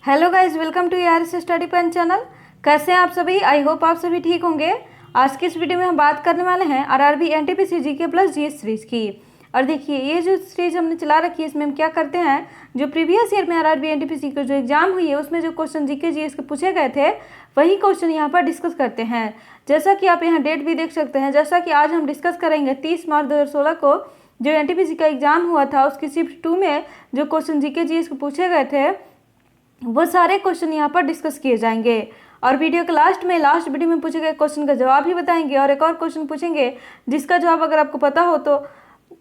Hello guys, welcome to यार study pen channel. कैसे हैं आप सभी? आई होप आप सभी ठीक होंगे। आज की इस वीडियो में हम बात करने वाले हैं RRB NTPC GK plus GS series की। और देखिए, ये जो सीरीज हमने चला रखी है, इसमें हम क्या करते हैं, जो प्रीवियस ईयर में आरआरबी एनटीपीसी का जो एग्जाम हुई है उसमें जो क्वेश्चन जीके जीएस के पूछे गए थे वही क्वेश्चन यहाँ पर डिस्कस करते हैं। जैसा कि आप यहाँ डेट भी देख सकते हैं, जैसा कि आज हम डिस्कस करेंगे 30 मार्च 2016 को जो एनटीपीसी का एग्जाम हुआ था उसकी शिफ्ट 2 में जो क्वेश्चन जीके जीएस के पूछे गए थे वो सारे क्वेश्चन यहाँ पर डिस्कस किए जाएंगे। और वीडियो के लास्ट वीडियो में पूछे गए क्वेश्चन का जवाब भी बताएंगे और एक और क्वेश्चन पूछेंगे जिसका जवाब अगर आपको पता हो तो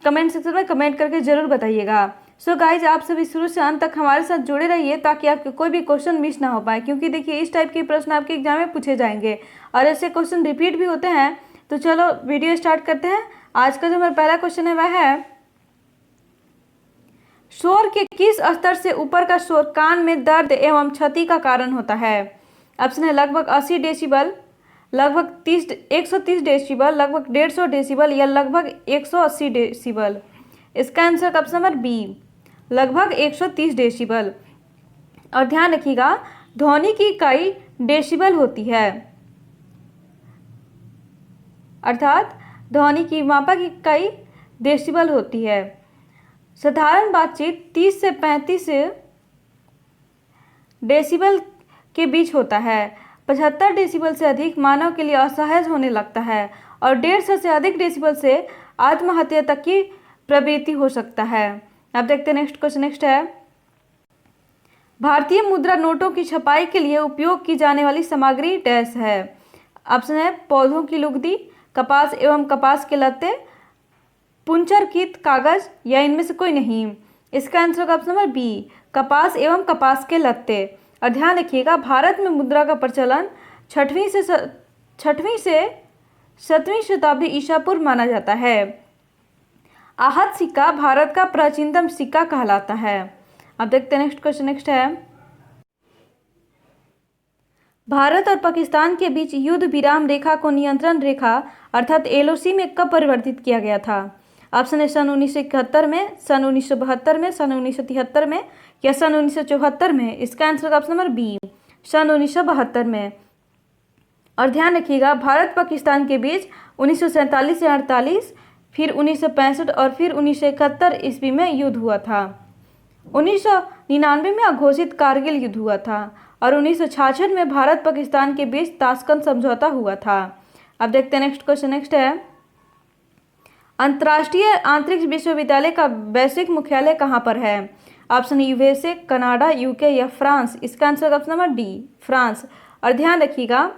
कमेंट सेक्शन में कमेंट करके जरूर बताइएगा। सो गाइज, आप सभी शुरू से अंत तक हमारे साथ जुड़े रहिए ताकि आपके कोई भी क्वेश्चन मिस ना हो पाए, क्योंकि देखिए इस टाइप के प्रश्न आपके एग्जाम में पूछे जाएंगे और ऐसे क्वेश्चन रिपीट भी होते हैं। तो चलो वीडियो स्टार्ट करते हैं। आज का जो हमारा पहला क्वेश्चन है वह है, शोर के किस स्तर से ऊपर का शोर कान में दर्द एवं क्षति का कारण होता है? ऑप्शन है लगभग 80 डेसिबल, लगभग 130 डेसिबल, लगभग 150 डेसिबल या लगभग 180 डेसिबल। इसका आंसर ऑप्शन नंबर बी, लगभग 130 डेसिबल। और ध्यान रखिएगा, ध्वनि की इकाई डेसिबल होती है, अर्थात ध्वनि की मापक इकाई डेसिबल होती है। साधारण बातचीत 30 से 35 डेसिबल के बीच होता है। 75 डेसिबल से अधिक मानव के लिए असहज होने लगता है और 150 से अधिक डेसिबल से आत्महत्या तक की प्रवृत्ति हो सकता है। अब देखते हैं नेक्स्ट क्वेश्चन। नेक्स्ट है, भारतीय मुद्रा नोटों की छपाई के लिए उपयोग की जाने वाली सामग्री डैश है? ऑप्शन है पौधों की लुगदी, कपास एवं कपास के लत्ते, पुंचरकित कागज या इनमें से कोई नहीं। इसका आंसर ऑप्शन नंबर बी, कपास एवं कपास के लत्ते। और ध्यान रखिएगा, भारत में मुद्रा का प्रचलन 6वीं से 7वीं शताब्दी ईसा पूर्व माना जाता है। आहत सिक्का भारत का प्राचीनतम सिक्का कहलाता है। अब देखते हैं नेक्स्ट क्वेश्चन। नेक्स्ट है, भारत और पाकिस्तान के बीच युद्ध विराम रेखा को नियंत्रण रेखा अर्थात एलओसी में कब परिवर्तित किया गया था? ऑप्शन है सन 1971 में, सन 1972 में, सन 1973 में या सन 1974 में। इसका आंसर ऑप्शन नंबर बी, सन 1972 में। और ध्यान रखिएगा, भारत पाकिस्तान के बीच 1947 से 48, फिर 1965 और फिर 1971 ईस्वी में युद्ध हुआ था। 1999 में अघोषित कारगिल युद्ध हुआ था और 1966 में भारत पाकिस्तान के बीच ताशकंद समझौता हुआ था। अब देखते हैं नेक्स्ट क्वेश्चन। नेक्स्ट है, अंतर्राष्ट्रीय अंतरिक्ष विश्वविद्यालय का वैश्विक मुख्यालय कहाँ पर है? ऑप्शन यूएसए, कनाडा, यूके या फ्रांस। इसका answer option number D, France. और ध्यान रखिएगा,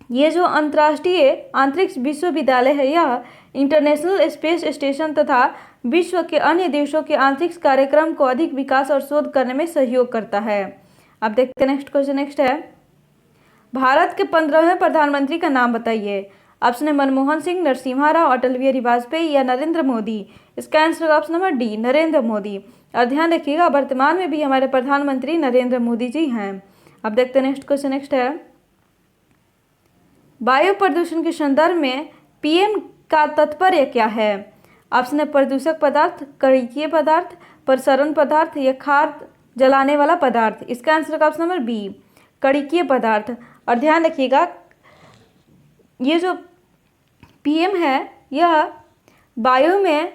ये जो अंतर्राष्ट्रीय अंतरिक्ष विश्वविद्यालय है यह इंटरनेशनल स्पेस स्टेशन तथा विश्व के अन्य देशों के अंतरिक्ष कार्यक्रम को अधिक विकास और शोध करने में सहयोग करता है। अब देखते हैं नेक्स्ट क्वेश्चन। नेक्स्ट है, भारत के 15वें प्रधानमंत्री का नाम बताइए। ऑप्शन है मनमोहन सिंह, नरसिम्हा राव, अटल बिहारी वाजपेयी या नरेंद्र मोदी। इसका answer option number D, Narendra Modi. और ध्यान रखिएगा, वर्तमान में भी हमारे प्रधानमंत्री नरेंद्र मोदी जी हैं। अब देखते हैं नेक्स्ट क्वेश्चन। नेक्स्ट है, वायु प्रदूषण के संदर्भ में पीएम का तात्पर्य क्या है? ऑप्शन है प्रदूषक पदार्थ, कणिकीय पदार्थ, प्रसरण पदार्थ या खाद जलाने वाला पदार्थ। इसका आंसर ऑप्शन नंबर बी, कणिकीय पदार्थ। और ध्यान रखिएगा, ये जो पीएम है यह वायु में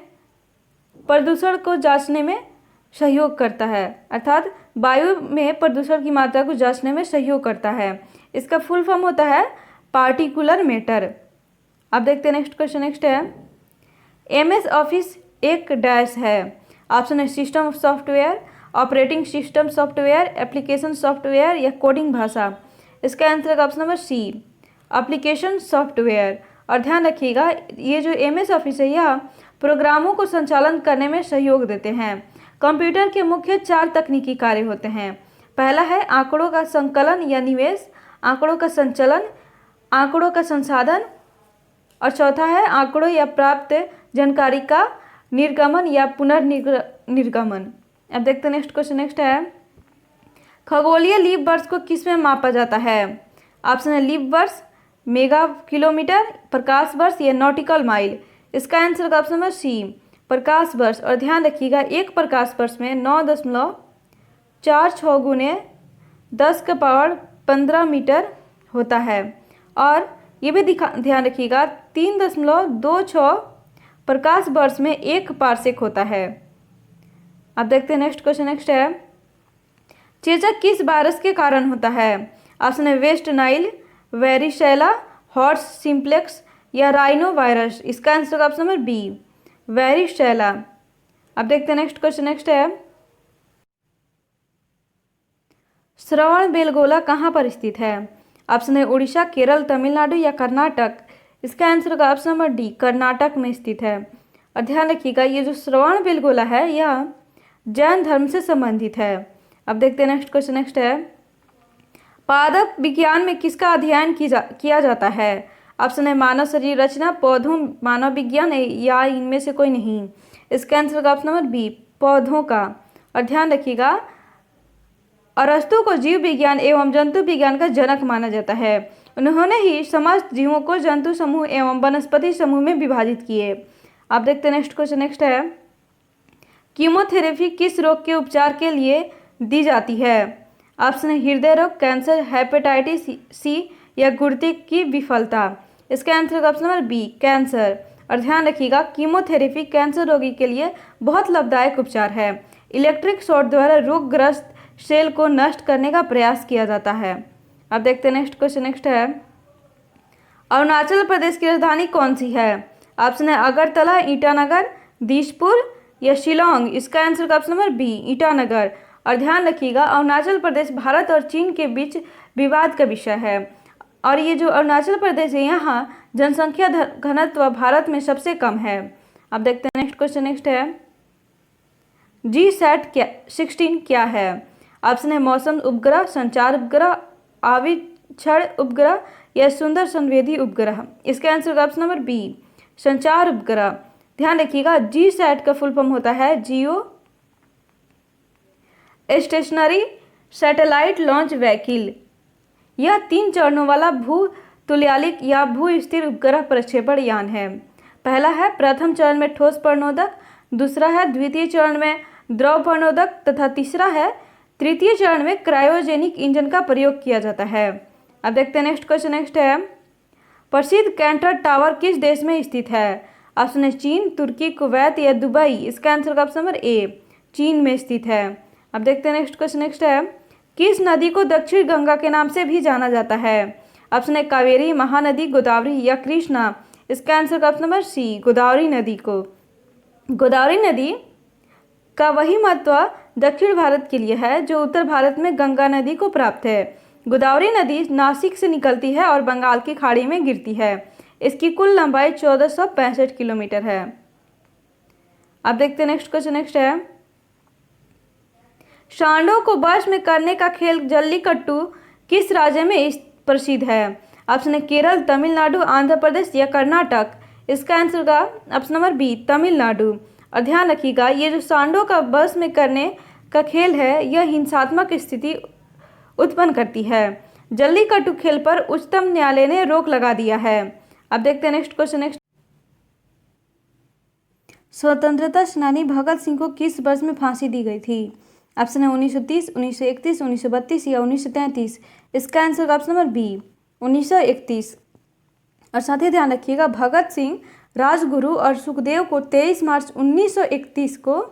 प्रदूषण को जांचने में सहयोग करता है, अर्थात वायु में प्रदूषण की मात्रा को जांचने में सहयोग करता है। इसका फुल फॉर्म होता है पार्टिकुलर मैटर। अब देखते हैं नेक्स्ट क्वेश्चन। नेक्स्ट है, एमएस ऑफिस एक डैश है? ऑप्शन है system software, operating system software, application software या कोडिंग भाषा। इसका answer option number C, application software. और ध्यान रखिएगा, ये जो एमएस ऑफिस है यह प्रोग्रामों को संचालन करने में सहयोग देते हैं। कंप्यूटर के मुख्य 4 तकनीकी कार्य होते हैं। पहला है आंकड़ों का संकलन या निवेश, आंकड़ों का संचलन, आंकड़ों का संसाधन और चौथा है आंकड़ों या प्राप्त जानकारी का निर्गमन या पुनर्निर्गमन। अब देखते हैं नेक्स्ट क्वेश्चन। नेक्स्ट है, खगोलीय लीप वर्ष को किस में मापा जाता है? ऑप्शन है लीप वर्ष, मेगा किलोमीटर, प्रकाश वर्ष या नॉटिकल माइल। इसका आंसर ऑप्शन नंबर सी, प्रकाश वर्ष। और ध्यान रखिएगा, एक प्रकाश वर्ष में 9.46 गुने 10⁻15 मीटर होता है। और ये भी ध्यान रखिएगा 3.26 प्रकाश वर्ष में 1 पारसेक होता है। अब देखते हैं नेक्स्ट क्वेश्चन। नेक्स्ट है, चेचक किस वायरस के कारण होता है? ऑप्शन है वेस्ट नाइल, वेरिशेला, हॉर्स सिम्प्लेक्स या राइनो वायरस। इसका आंसर ऑप्शन नंबर बी, वेरिशेला। अब देखते हैं नेक्स्ट क्वेश्चन। नेक्स्ट है, श्रवण बेलगोला कहाँ पर स्थित है? ऑप्शन है उड़ीसा, केरल, तमिलनाडु या कर्नाटक। इसका आंसर होगा ऑप्शन नंबर डी, कर्नाटक में स्थित है। और ध्यान रखिएगा ये जो श्रवण बेलगोला है यह जैन धर्म से संबंधित है। अब देखते हैं नेक्स्ट क्वेश्चन। नेक्स्ट है, पादप विज्ञान में किसका अध्ययन किया जाता है? ऑप्शन है मानव शरीर रचना, पौधों, मानव विज्ञान या इनमें से कोई नहीं। इसका आंसर होगा ऑप्शन नंबर बी, पौधों का। और ध्यान रखिएगा अरस्तु को जीव विज्ञान एवं जंतु विज्ञान का जनक माना जाता है। उन्होंने ही समस्त जीवों को जंतु समूह एवं वनस्पति समूह में विभाजित किए। आप देखते हैं नेक्स्ट क्वेश्चन। नेक्स्ट है, कीमोथेरेपी किस रोग के उपचार के लिए दी जाती है? ऑप्शन है हृदय रोग, कैंसर, हेपेटाइटिस सी या गुर्दे की विफलता। इसका answer option number B, cancer. और ध्यान रखिएगा कीमोथेरेपी कैंसर रोगी के लिए बहुत लाभदायक उपचार है। इलेक्ट्रिक शॉट द्वारा रोगग्रस्त सेल को नष्ट करने का प्रयास किया जाता है। अब देखते हैं नेक्स्ट क्वेश्चन। नेक्स्ट है, अरुणाचल प्रदेश की राजधानी कौन सी है? ऑप्शन है अगरतला, ईटानगर, दिसपुर या शिलोंग। इसका answer option number B, Itanagar. और ध्यान रखिएगा अरुणाचल प्रदेश भारत और चीन के बीच विवाद का विषय है। और ये जो अरुणाचल प्रदेश है यहाँ जनसंख्या घनत्व भारत में सबसे कम है। अब देखते हैं नेक्स्ट क्वेश्चन। नेक्स्ट है, GSAT-16 क्या है? ऑप्शन है मौसम उपग्रह, संचार उपग्रह, आविक्षण उपग्रह या सुंदर संवेदी उपग्रह। इसका आंसर ऑप्शन नंबर बी, संचार उपग्रह। ध्यान रखिएगा GSAT का फुल फॉर्म होता है जियो स्टेशनरी सैटेलाइट लॉन्च व्हीकल। यह 3 चरणों वाला भू तुल्यकालिक या भू स्थिर उपग्रह प्रक्षेपण यान है। पहला है प्रथम चरण में ठोस प्रणोदक, दूसरा है द्वितीय चरण में द्रव प्रणोदक तथा तीसरा है तृतीय चरण में क्रायोजेनिक इंजन का प्रयोग किया जाता है। अब देखते हैं नेक्स्ट क्वेश्चन। नेक्स्ट है, प्रसिद्ध कैंटर टावर किस देश में स्थित है? ऑप्शन है चीन, तुर्की, कुवैत या दुबई। इसका आंसर ऑप्शन नंबर ए, चीन में स्थित है। अब देखते हैं नेक्स्ट क्वेश्चन। नेक्स्ट है, किस नदी को दक्षिण गंगा के नाम से भी जाना जाता है? ऑप्शन है कावेरी, महानदी, गोदावरी या कृष्णा। इसका answer option number C, Godavari नदी को। गोदावरी नदी का वही महत्व दक्षिण भारत के लिए है जो उत्तर भारत में गंगा नदी को प्राप्त है। गोदावरी नदी नासिक से निकलती है और बंगाल की खाड़ी में गिरती है। इसकी कुल लंबाई 1465 किलोमीटर है। अब देखते हैं नेक्स्ट क्वेश्चन। नेक्स्ट है, सांडों को वश में करने का खेल जल्लीकट्टू किस राज्य में प्रसिद्ध है? ऑप्शन है केरल, तमिलनाडु, आंध्र प्रदेश या कर्नाटक। इसका आंसर होगा ऑप्शन नंबर बी, तमिलनाडु। और ध्यान रखिएगा ये जो सांडों का वश में करने का खेल है यह हिंसात्मक स्थिति उत्पन्न करती है। जल्लीकट्टू खेल पर उच्चतम न्यायालय ने रोक लगा दिया है। अब देखते हैं नेक्स्ट क्वेश्चन। नेक्स्ट, स्वतंत्रता सेनानी भगत सिंह को किस वर्ष में फांसी दी गई थी? ऑप्शन है 1930, 1931, 1932 या 1933। इसका आंसर ऑप्शन नंबर बी, 1931। और साथ ही ध्यान रखिएगा भगत सिंह, राजगुरु और सुखदेव को 23 मार्च 1931 को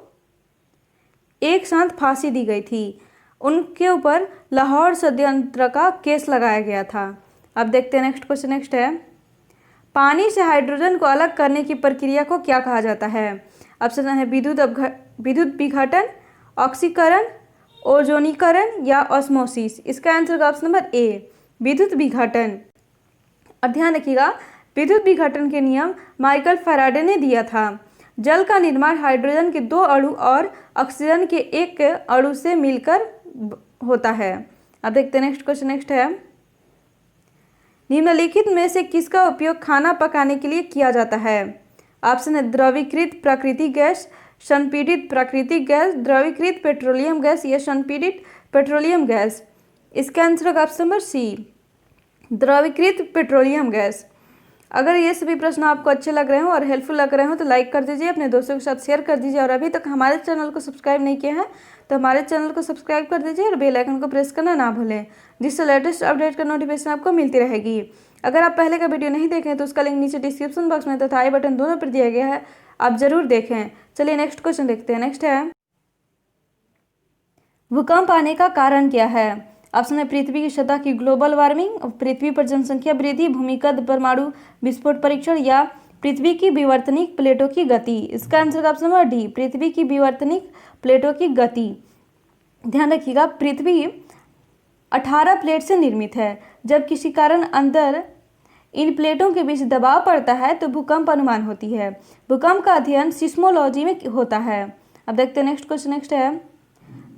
एक साथ फांसी दी गई थी। उनके ऊपर लाहौर षड्यंत्र का केस लगाया गया था। अब देखते हैं नेक्स्ट क्वेश्चन। नेक्स्ट है, पानी से हाइड्रोजन को अलग करने की प्रक्रिया को क्या कहा जाता है? ऑप्शन है विद्युत विघटन, ऑक्सीकरण, ओजोनीकरण या ऑस्मोसिस। इसका आंसर ऑप्शन नंबर ए, विद्युत विघटन। और ध्यान रखिएगा विद्युत विघटन के नियम माइकल फैराडे ने दिया था। जल का निर्माण हाइड्रोजन के 2 अणु और ऑक्सीजन के 1 अणु से मिलकर होता है। अब देखते हैं नेक्स्ट क्वेश्चन। नेक्स्ट है, निम्नलिखित में से किसका उपयोग खाना पकाने के लिए किया जाता है? ऑप्शन है द्रवीकृत प्राकृतिक गैस, संपीड़ित प्राकृतिक गैस, द्रवीकृत पेट्रोलियम गैस या संपीड़ित पेट्रोलियम गैस। इसका आंसर ऑप्शन नंबर सी, द्रवीकृत पेट्रोलियम गैस। अगर ये सभी प्रश्न आपको अच्छे लग रहे हो और हेल्पफुल लग रहे हो तो लाइक कर दीजिए, अपने दोस्तों के साथ शेयर कर दीजिए। और अभी तक हमारे चैनल को सब्सक्राइब नहीं किया है तो हमारे चैनल को सब्सक्राइब कर दीजिए और बेल आइकन को प्रेस करना ना भूलें, जिससे लेटेस्ट अपडेट का नोटिफिकेशन आपको मिलती रहेगी। अगर आप पहले का वीडियो नहीं देखें तो उसका लिंक नीचे डिस्क्रिप्शन बॉक्स में तथा आई बटन दोनों पर दिया गया है, आप जरूर देखें। चलिए नेक्स्ट क्वेश्चन देखते हैं। नेक्स्ट है, भूकंप आने का कारण क्या है? ऑप्शन है पृथ्वी की सतह की ग्लोबल वार्मिंग, पृथ्वी पर जनसंख्या वृद्धि, भूमिगत परमाणु विस्फोट परीक्षण या पृथ्वी की विवर्तनिक प्लेटों की गति। इसका आंसर ऑप्शन नंबर डी, पृथ्वी की विवर्तनिक प्लेटों की गति। ध्यान रखिएगा, पृथ्वी 18 प्लेट से निर्मित है। जब किसी कारण अंदर इन प्लेटों के बीच दबाव पड़ता है तो भूकंप अनुमान होती है। भूकंप का अध्ययन सिस्मोलॉजी में होता है। अब देखते हैं नेक्स्ट क्वेश्चन। नेक्स्ट है,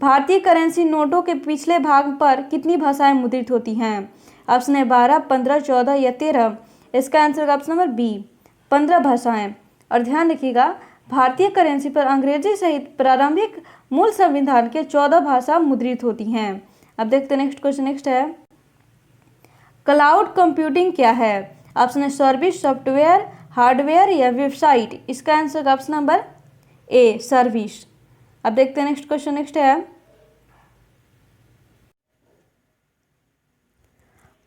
भारतीय करेंसी नोटों के पिछले भाग पर कितनी भाषाएं मुद्रित होती हैं? ऑप्शन है 12, 15, 14 या 13। इसका आंसर ऑप्शन नंबर बी, 15 भाषाएं। और ध्यान रखिएगा, भारतीय करेंसी पर अंग्रेजी सहित प्रारंभिक मूल संविधान के 14 भाषा मुद्रित होती हैं। अब देखते हैं नेक्स्ट क्वेश्चन। नेक्स्ट है, क्लाउड कंप्यूटिंग क्या है? ऑप्शन है सर्विस, सॉफ्टवेयर, हार्डवेयर या वेबसाइट। इसका answer option number A, service. अब देखते हैं नेक्स्ट क्वेश्चन। नेक्स्ट है,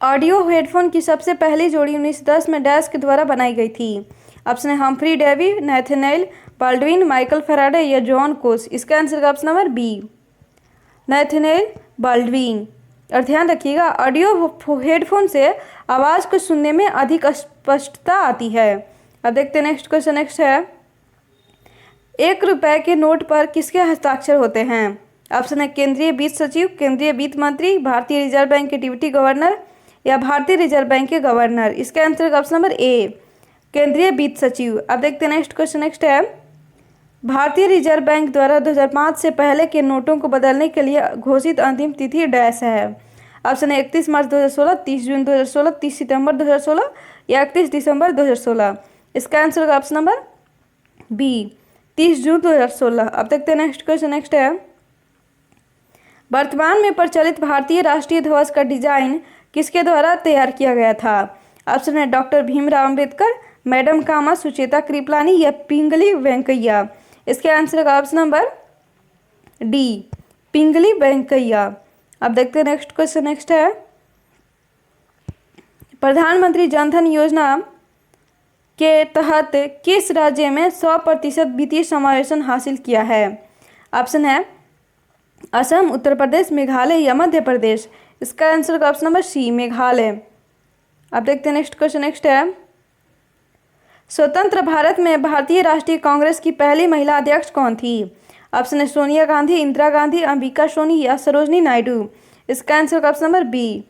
ऑडियो हेडफोन की सबसे पहली जोड़ी 1910 में डैश के द्वारा बनाई गई थी। ऑप्शन है Humphry Davy, Nathaniel Baldwin, Michael Faraday या जॉन कोच। इसका answer option number B, Nathaniel Baldwin. और ध्यान रखिएगा, ऑडियो हेडफोन से आवाज़ को सुनने में अधिक स्पष्टता आती है। अब देखते हैं नेक्स्ट क्वेश्चन। नेक्स्ट है, 1 रुपए के नोट पर किसके हस्ताक्षर होते हैं? ऑप्शन है केंद्रीय वित्त सचिव, केंद्रीय वित्त मंत्री, भारतीय रिजर्व बैंक के डिप्टी गवर्नर या भारतीय रिजर्व बैंक के गवर्नर। इसका आंसर ऑप्शन नंबर ए, केंद्रीय वित्त सचिव। अब देखते हैं नेक्स्ट क्वेश्चन। नेक्स्ट है, भारतीय रिजर्व बैंक द्वारा 2005 से पहले के नोटों को बदलने के लिए घोषित अंतिम तिथि डैश है। ऑप्शन है 31 मार्च 2016, 30 जून 2016, 30 सितंबर 2016 या 31 दिसंबर 2016। इसका आंसर ऑप्शन नंबर बी, 30 जून 2016। अब देखते हैं नेक्स्ट क्वेश्चन। नेक्स्ट है, वर्तमान में प्रचलित भारतीय राष्ट्रीय ध्वज का डिजाइन किसके द्वारा तैयार किया गया था? ऑप्शन है डॉक्टर भीमराव अंबेडकर, मैडम कामा सुचेता कृपलानी या पिंगली वेंकैया। इसके आंसर का ऑप्शन नंबर डी, पिंगली वेंकैया। अब देखते हैं नेक्स्ट क्वेश्चन। नेक्स्ट है, प्रधानमंत्री जनधन योजना के तहत किस राज्य में 100% वित्तीय समावेशन हासिल किया है? ऑप्शन है असम, उत्तर प्रदेश, मेघालय या मध्य प्रदेश। इसका आंसर का ऑप्शन नंबर सी, मेघालय। अब देखते हैं नेक्स्ट क्वेश्चन। नेक्स्ट है, स्वतंत्र भारत में भारतीय राष्ट्रीय कांग्रेस की पहली महिला अध्यक्ष कौन थी? ऑप्शन है सोनिया गांधी, इंदिरा गांधी, अंबिका सोनी या सरोजनी नायडू। इसका आंसर का option number B,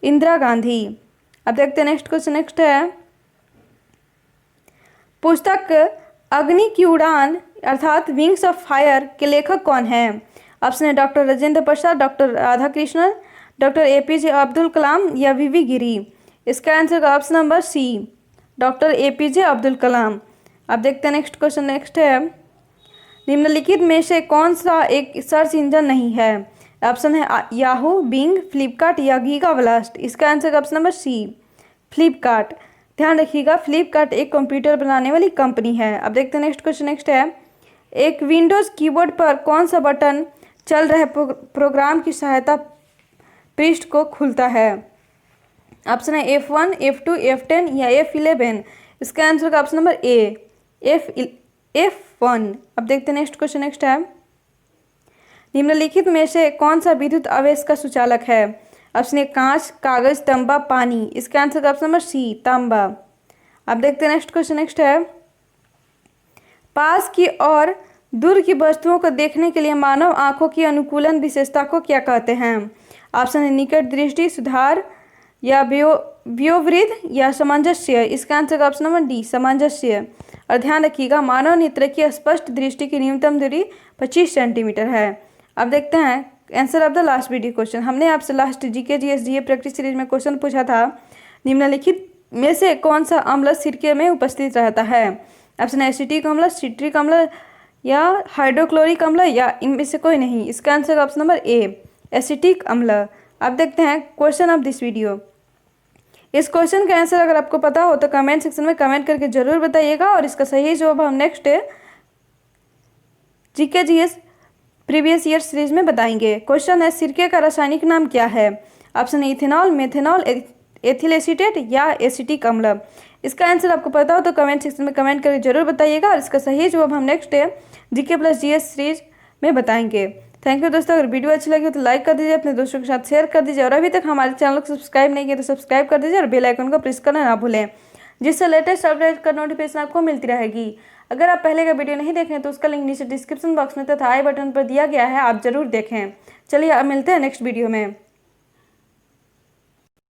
Indira Gandhi. अब देखते हैं नेक्स्ट क्वेश्चन। नेक्स्ट है, पुस्तक अग्नि की उड़ान अर्थात विंग्स ऑफ फायर के लेखक कौन है? ऑप्शन है doctor Rajendra Prasad, doctor Radhakrishnan, doctor APJ Abdul Kalam या VV गिरी। इसका आंसर का option number C, doctor APJ Abdul Kalam. अब देखते हैं नेक्स्ट क्वेश्चन। नेक्स्ट है, निम्नलिखित में से कौन सा एक सर्च इंजन नहीं है? ऑप्शन है याहू, बिंग, फ्लिपकार्ट या गीगा ब्लास्ट। इसका answer option number C, Flipkart. ध्यान रखिएगा, फ्लिपकार्ट एक कंप्यूटर बनाने वाली कंपनी है। अब देखते हैं नेक्स्ट क्वेश्चन। नेक्स्ट है, एक विंडोज़ कीबोर्ड पर कौन सा बटन चल रहे प्रोग्राम की सहायता पृष्ठ को खुलता है? ऑप्शन है F1, F2, F10 या F11। इसका आंसर का ऑप्शन नंबर ए, F1। अब देखते हैं नेक्स्ट क्वेश्चन। नेक्स्ट है, निम्नलिखित में से कौन सा विद्युत आवेश का सुचालक है? ऑप्शन ए कांच, कागज, तांबा, पानी। इसका आंसर का ऑप्शन नंबर सी, तांबा। अब देखते हैं नेक्स्ट क्वेश्चन। नेक्स्ट है, पास की और दूर की वस्तुओं को देखने के लिए मानव आंखों की अनुकूलन विशेषता को क्या कहते हैं? ऑप्शन है निकट दृष्टि, सुधार या व्योवृद्ध या सामंजस्य। इसका आंसर का ऑप्शन नंबर डी, सामंजस्य। और ध्यान रखिएगा, मानव नेत्र की स्पष्ट दृष्टि की न्यूनतम दूरी 25 सेंटीमीटर है। अब देखते हैं answer of the last video question. हमने आपसे last GK GS DA practice series में क्वेश्चन पूछा था, निम्नलिखित में से कौन सा अम्ल सिरके में उपस्थित रहता है? ऑप्शन है एसिटिक अम्ल, सिट्रिक अम्ल या हाइड्रोक्लोरिक अम्ल या इनमें से कोई नहीं। इसका answer option number A, acetic अम्ल। अब देखते हैं क्वेश्चन ऑफ दिस वीडियो। इस क्वेश्चन का आंसर अगर आपको पता हो तो कमेंट सेक्शन में कमेंट करके जरूर बताइएगा और इसका सही जवाब हम next GK GS previous year series में बताएंगे। क्वेश्चन है, सिरके का रासायनिक नाम क्या है? ऑप्शन है इथेनॉल, मेथेनॉल, एथिल एसीटेट या एसिटिक अम्ल। इसका आंसर आपको पता हो तो कमेंट सेक्शन में कमेंट करके जरूर बताइएगा, और इसका सही जवाब हम next day GK plus GS series में बताएंगे। थैंक यू दोस्तों। अगर वीडियो अच्छी लगी तो लाइक कर दीजिए, अपने दोस्तों के साथ शेयर कर दीजिए, और अभी तक हमारे चैनल को सब्सक्राइब नहीं किया तो सब्सक्राइब कर दीजिए और बेल आइकन को प्रेस करना ना भूलें, जिससे लेटेस्ट अपडेट का नोटिफिकेशन आपको मिलती रहेगी। अगर आप पहले का वीडियो नहीं देखें तो उसका लिंक नीचे डिस्क्रिप्शन बॉक्स में तथा आई बटन पर दिया गया है, आप जरूर देखें। चलिए अब मिलते हैं नेक्स्ट वीडियो में।